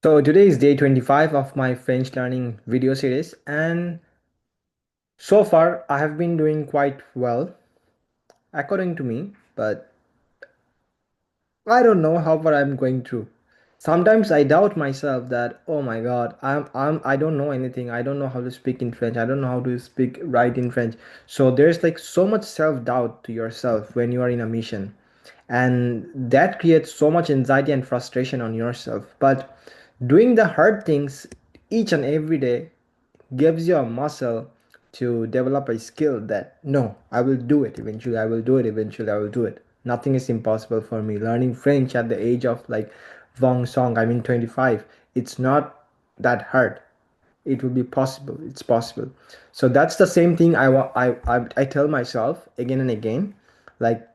So today is day 25 of my French learning video series, and so far I have been doing quite well according to me, but I don't know how far I'm going through. Sometimes I doubt myself that oh my god, I don't know anything. I don't know how to speak in French. I don't know how to speak right in French. So there's like so much self-doubt to yourself when you are in a mission. And that creates so much anxiety and frustration on yourself. But doing the hard things each and every day gives you a muscle to develop a skill that no, I will do it eventually, I will do it eventually, I will do it. Nothing is impossible for me. Learning French at the age of like Wong Song, I mean 25, it's not that hard. It will be possible. It's possible. So that's the same thing I tell myself again and again, like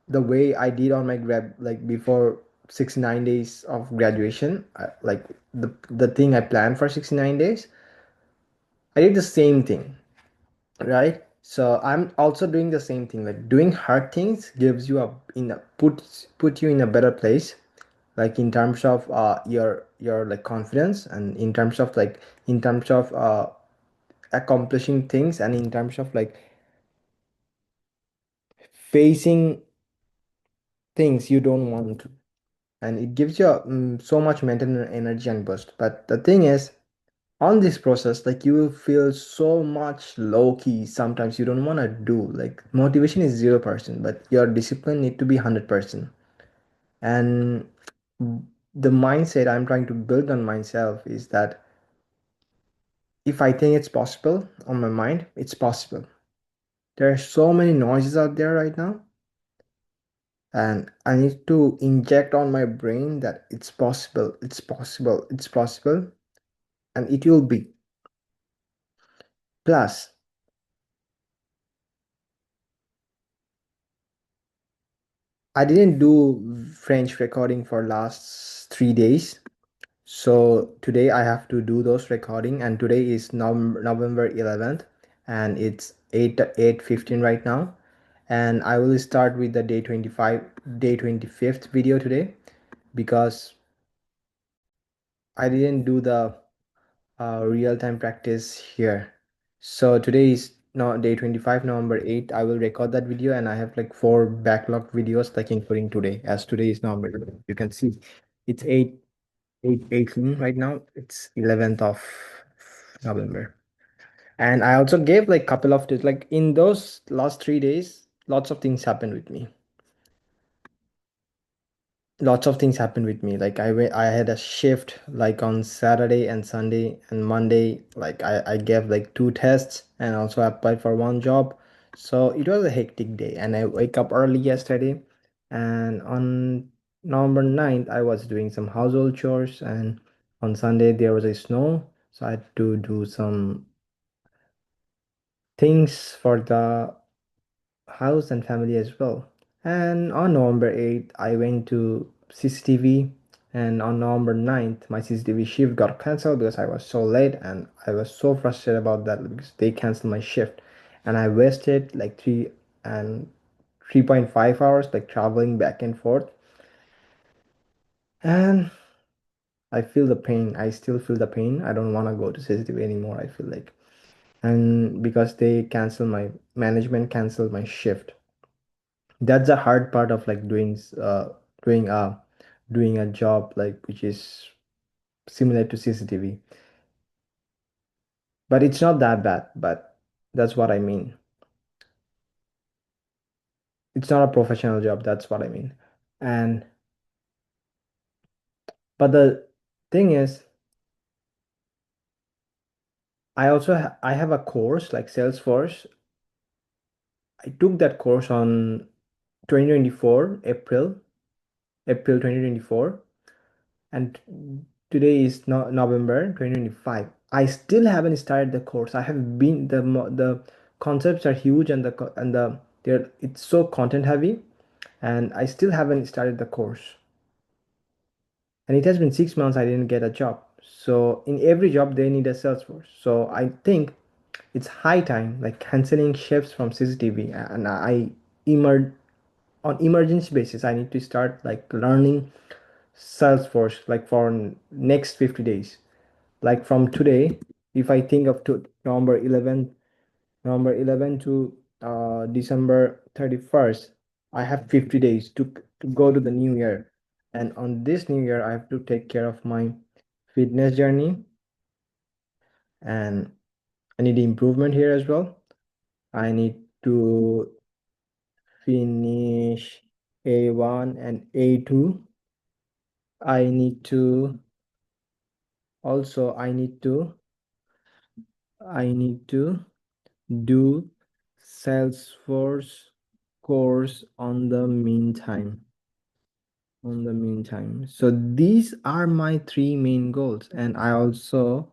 the way I did on my grad, like before 69 days of graduation, like the thing I planned for 69 days, I did the same thing, right? So I'm also doing the same thing. Like doing hard things gives you a in a put you in a better place, like in terms of your like confidence, and in terms of accomplishing things, and in terms of like facing things you don't want to. And it gives you so much mental energy and boost. But the thing is, on this process, like you will feel so much low key. Sometimes you don't want to do, like motivation is 0%, but your discipline need to be 100%. And the mindset I'm trying to build on myself is that if I think it's possible on my mind, it's possible. There are so many noises out there right now, and I need to inject on my brain that it's possible, it's possible, it's possible, and it will be. Plus, I didn't do French recording for last 3 days. So today I have to do those recording, and today is November 11th, and it's 8:15 right now. And I will start with the day 25th video today, because I didn't do the real-time practice here. So today is no day 25, November 8. I will record that video, and I have like four backlog videos, like including today, as today is November 11. You can see it's 8:18 right now. It's 11th of November. And I also gave like couple of days, like in those last 3 days, lots of things happened with me. Lots of things happened with me. Like I had a shift like on Saturday and Sunday and Monday. Like I gave like two tests and also applied for one job. So it was a hectic day, and I wake up early yesterday, and on November 9th I was doing some household chores, and on Sunday there was a snow, so I had to do some things for the house and family as well. And on November 8th, I went to CCTV, and on November 9th, my CCTV shift got cancelled because I was so late, and I was so frustrated about that because they canceled my shift, and I wasted like 3.5 hours like traveling back and forth. And I feel the pain. I still feel the pain. I don't want to go to CCTV anymore, I feel like. And because they canceled my management canceled my shift. That's the hard part of like doing a doing a job like which is similar to CCTV, but it's not that bad. But that's what I mean. It's not a professional job. That's what I mean. And but the thing is, I have a course like Salesforce. I took that course on 2024 April 2024, and today is no, November 2025. I still haven't started the course. I have been the concepts are huge, and the they're it's so content heavy, and I still haven't started the course. And it has been 6 months. I didn't get a job. So in every job they need a Salesforce. So I think it's high time like canceling shifts from CCTV, and I emerge on emergency basis. I need to start like learning Salesforce, like for next 50 days. Like from today, if I think of to November 11 to December 31st, I have 50 days to go to the new year. And on this new year, I have to take care of my fitness journey, and I need improvement here as well. I need to finish A1 and A2. I need to also I need to do Salesforce course on the meantime. So these are my three main goals, and I also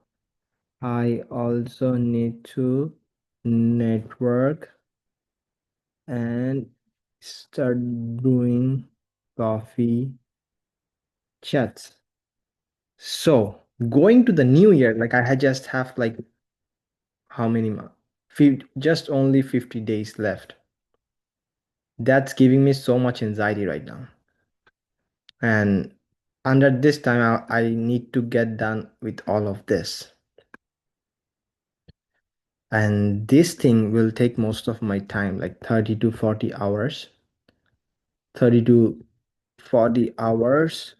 need to network and start doing coffee chats. So going to the new year, like I had just have like how many months? Just only 50 days left. That's giving me so much anxiety right now. And under this time, I need to get done with all of this. And this thing will take most of my time, like 30 to 40 hours. 30 to 40 hours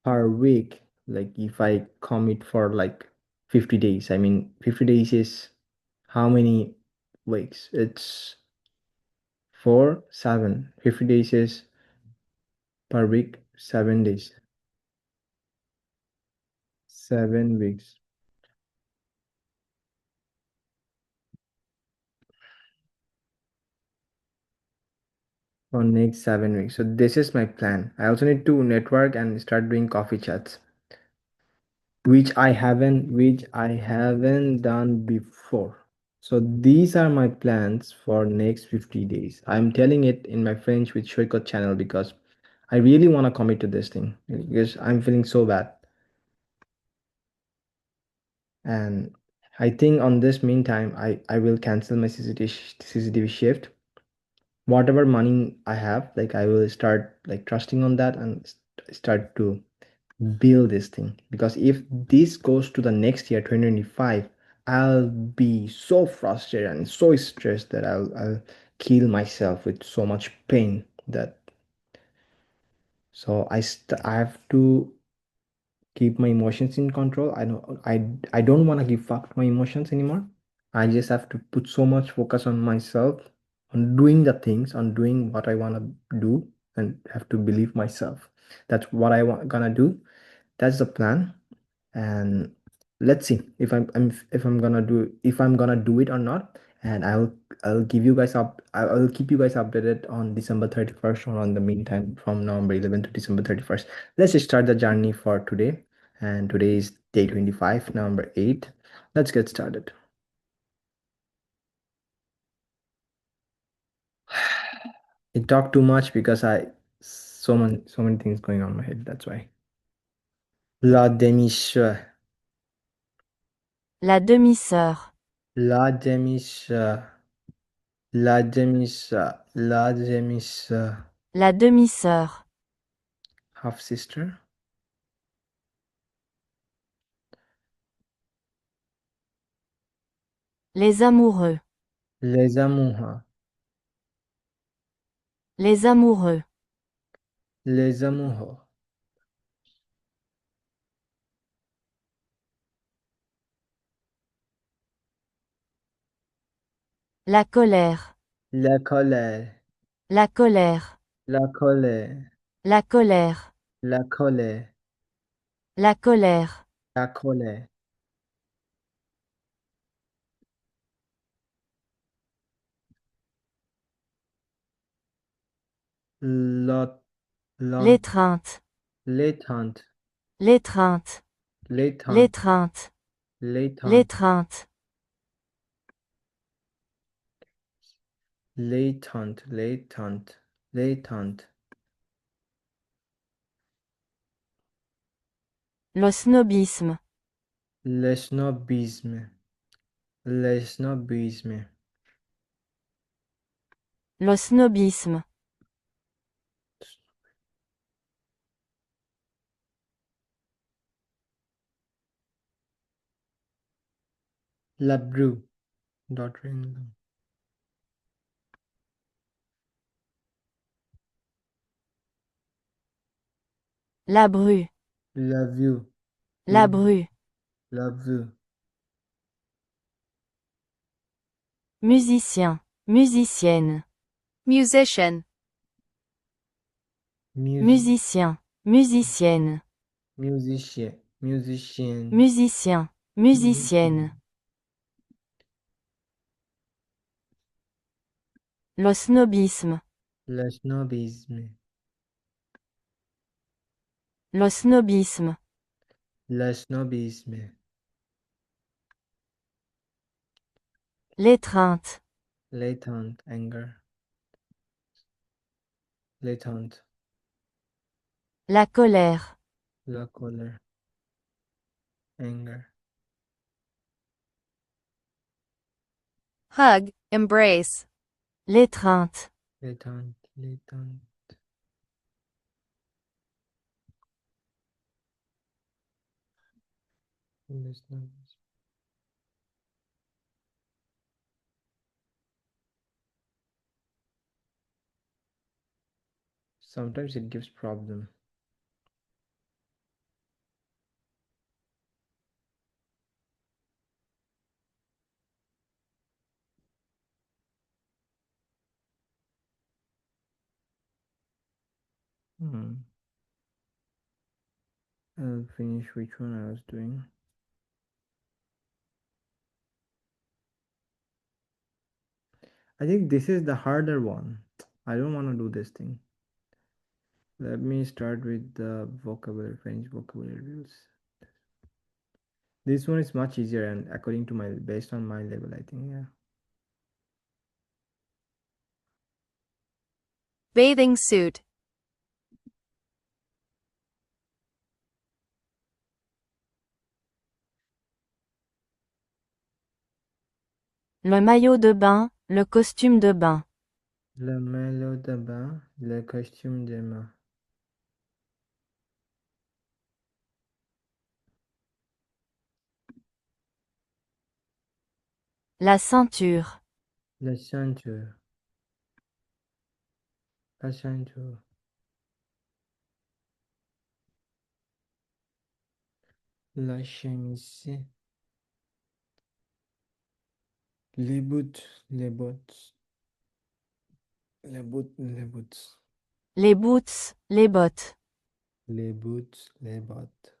per week. Like if I commit for like 50 days, I mean, 50 days is how many weeks? It's 4, 7. 50 days is per week, 7 days. 7 weeks. For next 7 weeks. So this is my plan. I also need to network and start doing coffee chats, which I haven't done before. So these are my plans for next 50 days. I'm telling it in my French with Shoiko channel because I really want to commit to this thing because I'm feeling so bad. And I think on this meantime, I will cancel my CCTV shift. Whatever money I have, like I will start like trusting on that and start to build this thing, because if this goes to the next year 2025, I'll be so frustrated and so stressed that I'll kill myself with so much pain that so I have to keep my emotions in control. I don't want to give up my emotions anymore. I just have to put so much focus on myself, on doing the things, on doing what I want to do, and have to believe myself. That's what gonna do. That's the plan. And let's see if I'm gonna do it or not. And I'll give you guys up I'll keep you guys updated on December 31st or on the meantime from November 11th to December 31st. Let's just start the journey for today. And today is day 25, November 8th. Let's get started. I talk too much because I so many things going on in my head, that's why. La demi-sœur. La demi-sœur. La demi-sœur. La demi-sœur. La demi-sœur. La demi-sœur. Half sister. Les amoureux. Les amoureux. Les amoureux. Les amoureux. La colère. La colère. La colère. La colère. La colère. La colère. La colère. La colère. Lot. Lot. L'étreinte. L'étreinte. L'étreinte. L'étreinte. L'étreinte. L'étreinte. L'étreinte. L'étreinte. L'étreinte. L'étreinte. Le snobisme. Le snobisme. Le snobisme. Le snobisme. La bru. Daughter-in-law. La bru. Love you. La Love, bru. love you. Musicien. Musicienne. Musician. Music. Musicien. Musicienne. Musician. Musician. Musicien. Musicienne. Le snobisme. Le snobisme. Le snobisme. Le snobisme. L'étreinte. Latent anger. Latent. La colère. La colère. Anger. Hug, embrace. L'étreinte. Latent. Latent. Le snobisme. Sometimes it gives problem. I'll finish which one I was doing. I think this is the harder one. I don't want to do this thing. Let me start with the vocabulary, French vocabulary rules. This one is much easier and according to my, based on my level, I think, yeah. Bathing suit. Le maillot de bain. Le costume de bain. Le maillot de bain, le costume de bain. La ceinture. La ceinture. La ceinture. La chemise. Les boots. Les bottes. Les boots. Les boots. Les boots. Les bottes. Les boots. Les bottes.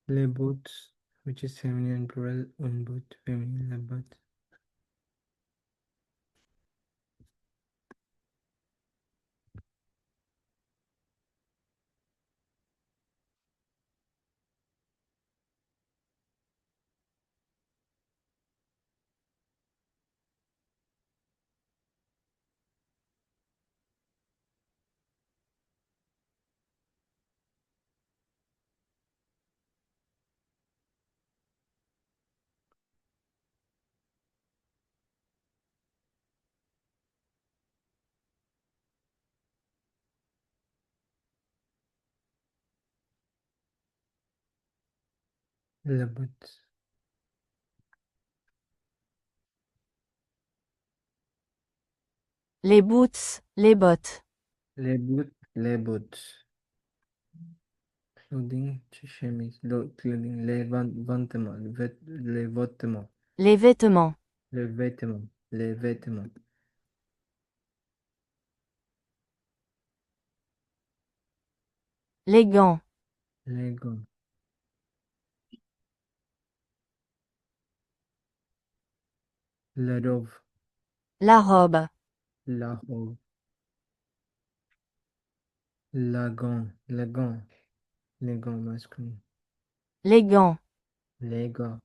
Les boots, which is feminine plural, un boot, feminine, la botte. La botte. Les boots. Les bottes. Les boots, les boots. Clothing, chemise, clothing, les vêtements, les vêtements, Les vêtements. les vêtements, les vêtements, Les gants. les gants, la robe, La robe. la robe, la gant, les gants, les gants masculins, Les gants. les gants,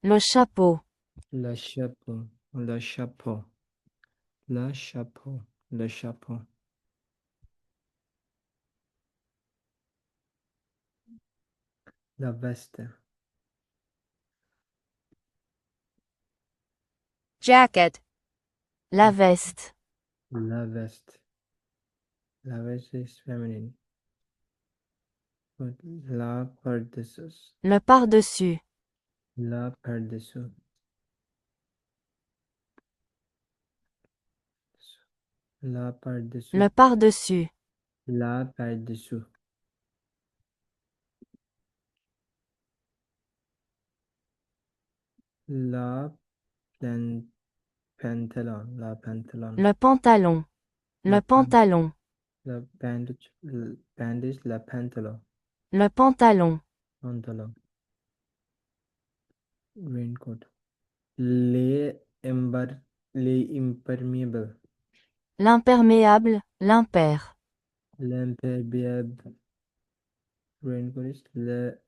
Le chapeau. Le chapeau. Le chapeau. Le chapeau. Le chapeau. La veste. Jacket. La veste. La veste. La veste is feminine. La pardessus. Le par-dessus. La pardessus. La pardessus. Le par-dessus. La pardessus. La pantalon. La pantalon. Le pantalon. La Le pantalon. la bandage. Bandage. La pantalon. Le pantalon. Pantalon. Raincoat. Les ember. Les impermeable. L'imperméable. L'impair. L'impermeable. Raincoat is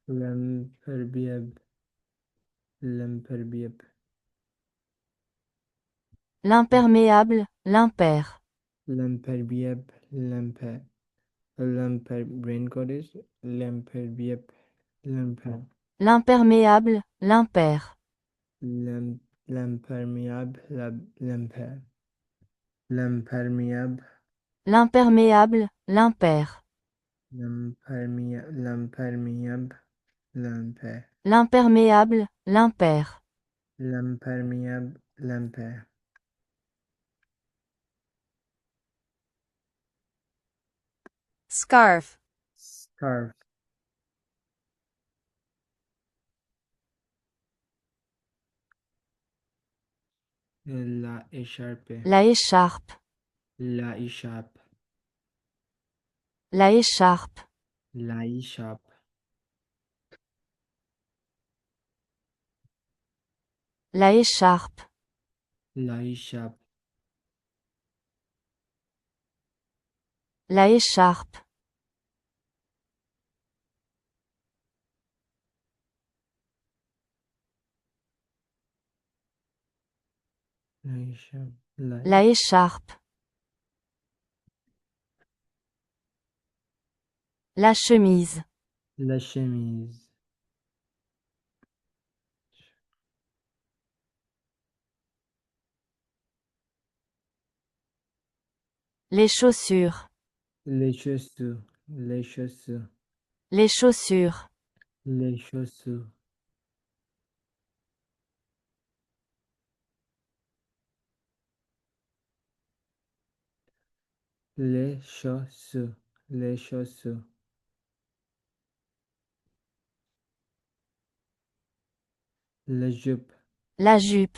l'impermeable. L'impermeable. L'imperméable. L'impair. L'impermeable. Raincoat is l'impermeable. L'imperméable. L'impair. L'imperméable. L'imper. L'imperméable. L'imperméable. L'impair. L'imperméable. L'imper. L'imperméable. L'impair. L'imperméable. L'imper. Scarf. Scarf. La écharpe. La écharpe. La écharpe. La écharpe. La écharpe. La écharpe. La écharpe. La écharpe. La écharpe. La écharpe. La chemise. La chemise. Les chaussures. Les chaussures. Les chaussures. Les chaussures. Les chaussures. Les chaussures. Les chaussures. La jupe. La jupe.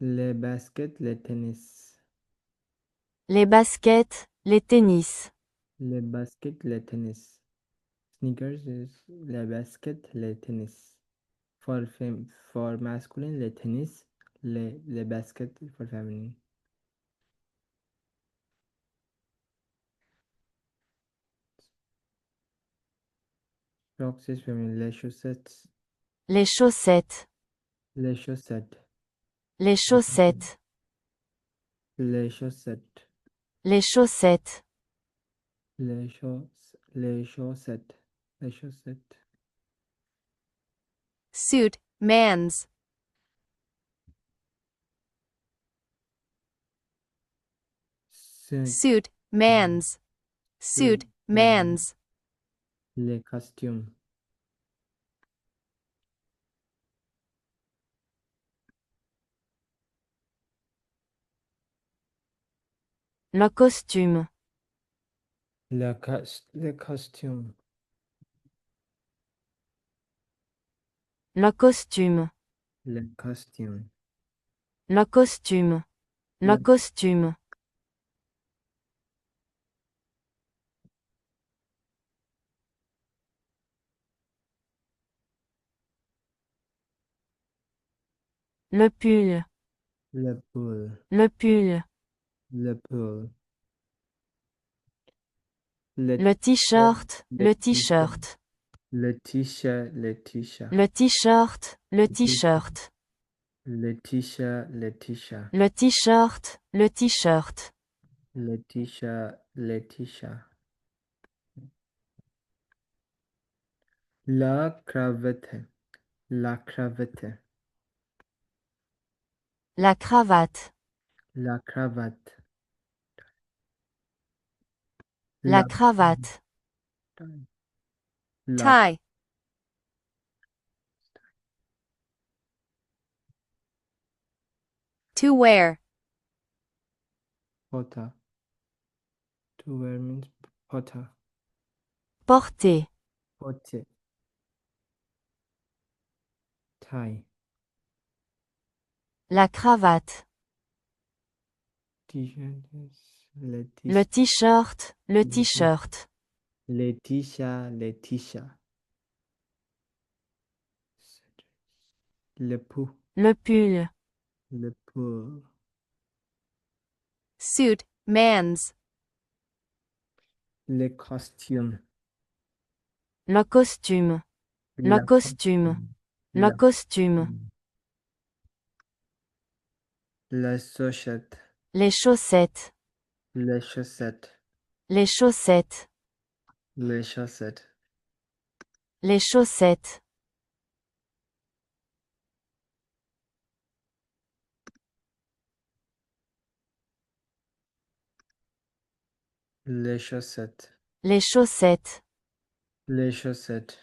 Les baskets. Les tennis. Les baskets. Les tennis. Les baskets. Les tennis. Sneakers is les baskets. Les tennis. For masculine, les tennis. Les baskets for feminine. Crocs is feminine. Les chaussettes. Les chaussettes. Les chaussettes. Les chaussettes. Les chaussettes. Les chaussettes. Les chaussettes. Les chaussettes. Suit. Man's. Suit. Man's. Suit. Man's. Les costumes. Le costume. Les costumes. Le costume. Les costumes. Le costume. Le Le- costume. Le pull. Le pull. Le pull. Le pull. Le t-shirt. Le Le t-shirt. t-shirt. Le t-shirt, le t-shirt. Le t-shirt, le t-shirt. Le t-shirt, le t-shirt. Le t-shirt, le t-shirt. Le t-shirt, le t-shirt. La cravate, la cravate. La cravate. La cravate. La La cravate. La Tie. To wear. pota. To wear means pota. Porter. Pote. Tie. La cravate. T-shirt. Le Le t-shirt. t-shirt, le t-shirt. Les t-shirts, les t-shirts. Le pou, Le pull. le pou. Suit, man's. Les costumes. Le costume. Le La costume. Le La costume. La chaussette. Les chaussettes. Les chaussettes. Les chaussettes. Les chaussettes. Les chaussettes. Les chaussettes. Les chaussettes. Les chaussettes.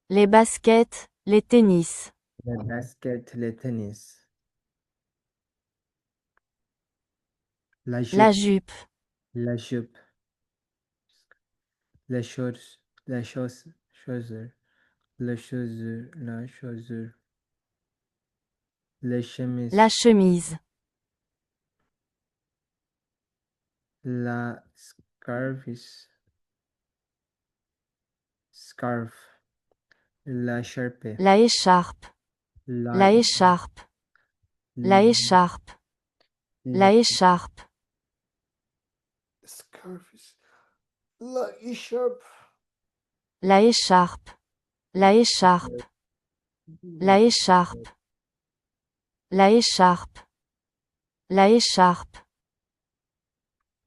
Les baskets, les tennis. Les baskets, les tennis. La La jupe. jupe. La jupe. Les choses. Les choses. Chaussures. Les chaussures. La chaussure. Les chemises. La chemise. La scarf. Scarf. La charpe. La écharpe. La La écharpe. La écharpe. La écharpe. scarf. La écharpe. La écharpe. La écharpe. La écharpe. La écharpe. La écharpe.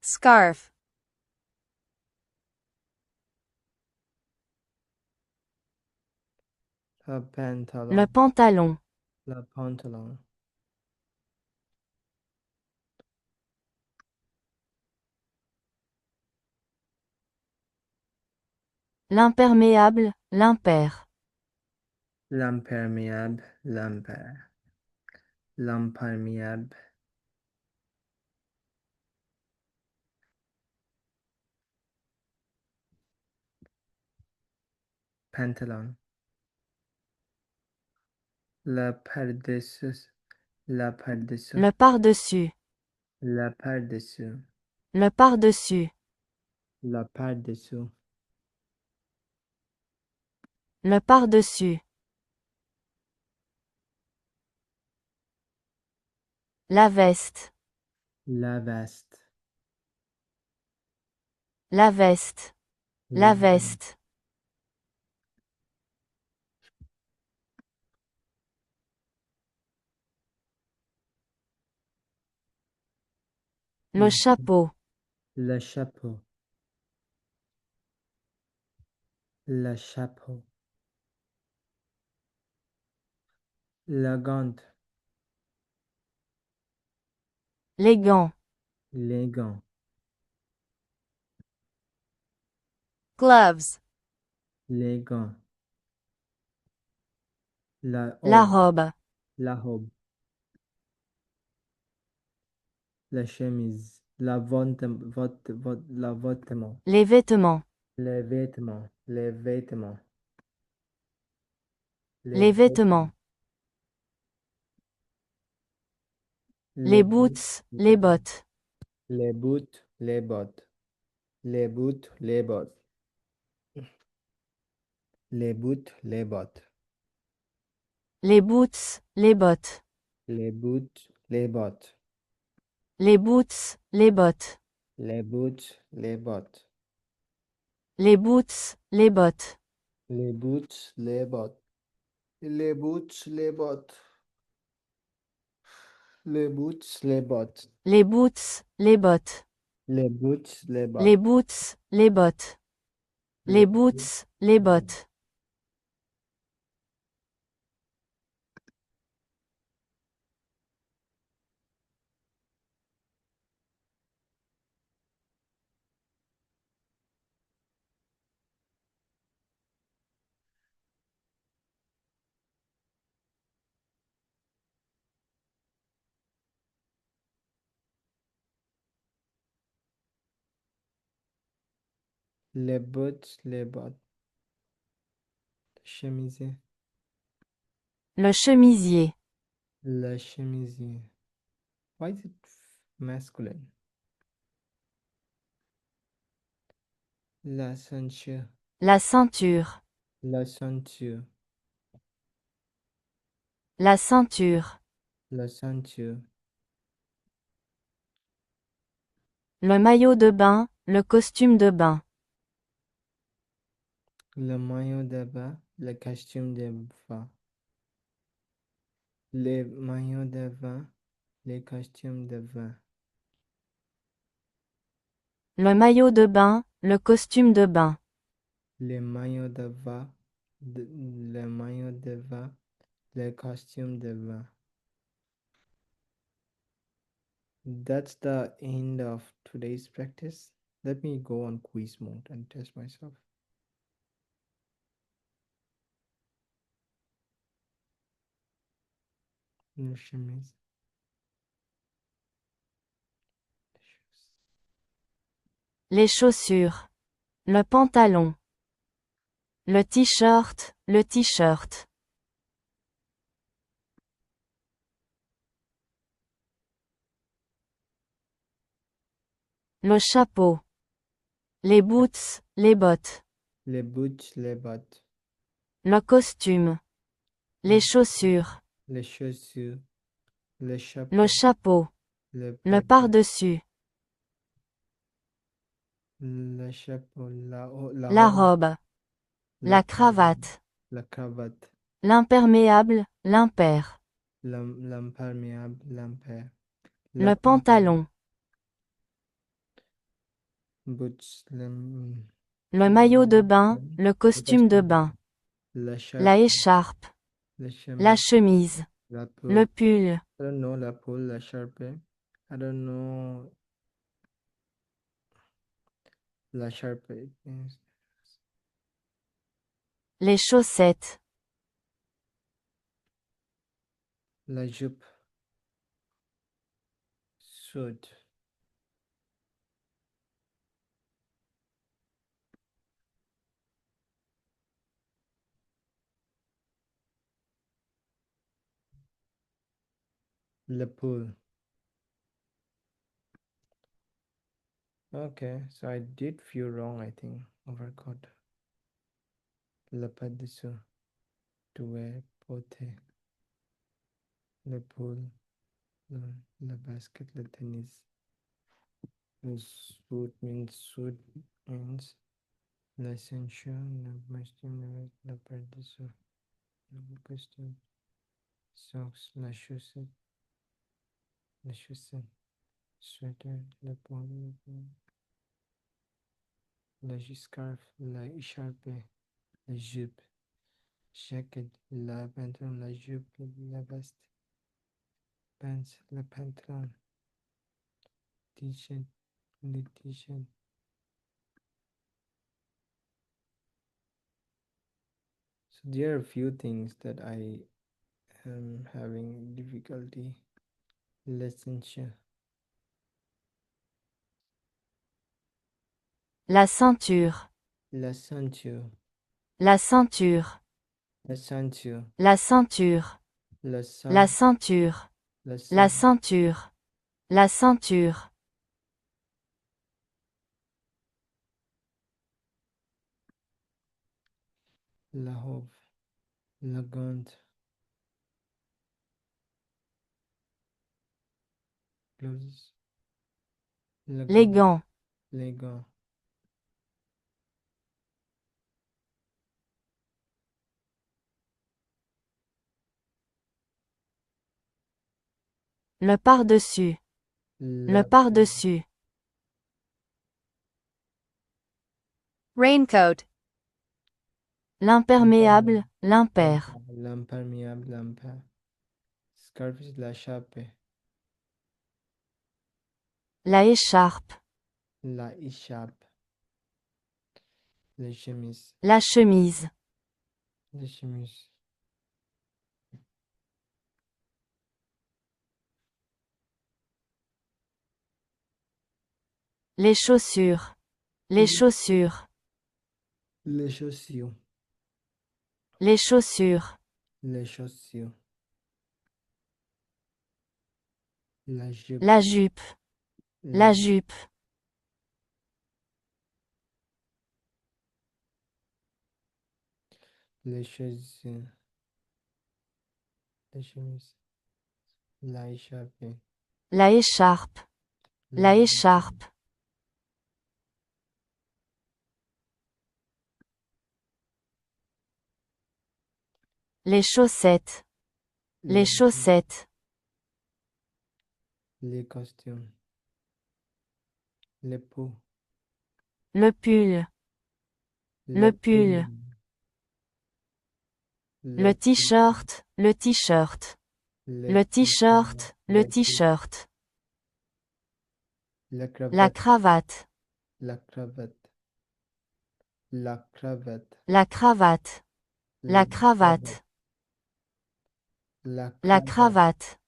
Scarf. La pantalon. Le pantalon. La pantalon. L'imperméable, l'impair. L'imperméable. L'impair. L'imperméable. Pantalon. La par-dessus. La par-dessus. Le par-dessus. La par-dessus. Le par-dessus. La par-dessous. Le par-dessus. La veste. La veste. La veste. La veste. Le chapeau. Le chapeau. Le chapeau. La gante. Les gants. Les gants. Gloves. Les gants. La La robe. robe. La robe. La chemise. La la vêtement. Les vêtements. Les vêtements. Les vêtements. Les vêtements. Les boots, les bottes. Les boots, les bottes. Les boots, les bottes. Les boots, les bottes. Les boots, les bottes. Les boots, les bottes. Les boots, les bottes. Les boots, les bottes. Les boots, les bottes. Les boots, les bottes. Les boots, les bottes. Les boots, les bottes. Les boots, les bottes. Les boots, les Les bottes. boots, les bottes. Les Les boots, boots, les les bottes. bottes. Les boots, les bottes. Chemisier. Le chemisier. Le chemisier. Why is it masculine? La ceinture. La ceinture. La ceinture. La ceinture. La ceinture. Le maillot de bain, le costume de bain. Le maillot de bain. Le costume de bain. Les maillots de bain. Les costumes de bain. Le maillot de bain, le costume de bain. Les maillots de bain. Le maillot de bain. Le costume de bain. That's the end of today's practice. Let me go on quiz mode and test myself. Le chemise. Les chaussures. Le pantalon. Le t-shirt, le t-shirt. Le chapeau. Les boots, les bottes. Les boots, les bottes. Le costume. Les chaussures. Les chaussures. Le Le chapeau. chapeau. Le Le pardessus. par-dessus. Le chapeau. La La robe. robe. La cravate. La cravate. L'imperméable, l'impair. L'imperméable. L'impair. Le pantalon. Boots. Le maillot de bain, le costume de bain. La La chape. écharpe. La La chemise. chemise. La peau. Le pull. I don't know la peau, la charpe. I don't know la charpe. Les chaussettes. La jupe. Suit. Le pull. Okay, so I did few wrong, I think. Overcoat. Le pas dessous. Doué, poté. Le pull. Le basket, le tennis. Le suit means l'essential, le costume, le pas dessous. Le costume. Socks, la chaussette. La chaussette. Sweater, le polo, la scarf, la écharpe, la jupe, jacket, la pantalon, la jupe, la veste, pants, le pantalon, t-shirt, le t-shirt. So there are a few things that I am having difficulty listening. La ceinture. La ceinture, La ceinture. la ceinture, La ceinture. la La ceinture, ceinture. la La ceinture, ceinture. La ceinture. la robe, la gante, blouse. Les gants. Les gants. Le par-dessus. Le par-dessus. Raincoat. L'imperméable, l'impair. L'imperméable, l'impair. Scarf is la chape. La écharpe. La écharpe. Les chemises. La chemise. Les chemises. Les chaussures. Les chaussures. Les chaussures. Les chaussures. Les chaussures. La jupe. La jupe. La jupe. Les chaussures. Les chemises. La écharpe. La écharpe. La écharpe. Les chaussettes. Les chaussettes. Les costumes. Les peaux. Le pull. Le pull. Le t-shirt. Le t-shirt. Le t-shirt. Le t-shirt. La La cravate. cravate. La cravate. La cravate. La cravate. La cravate. La La cravate.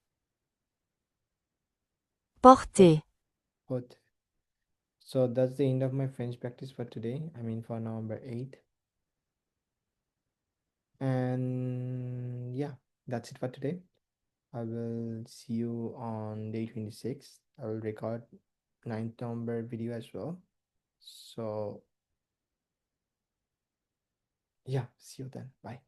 Porter. Both. So that's the end of my French practice for today. I mean for November 8th. And yeah, that's it for today. I will see you on day 26. I will record 9th November video as well. So yeah, see you then. Bye.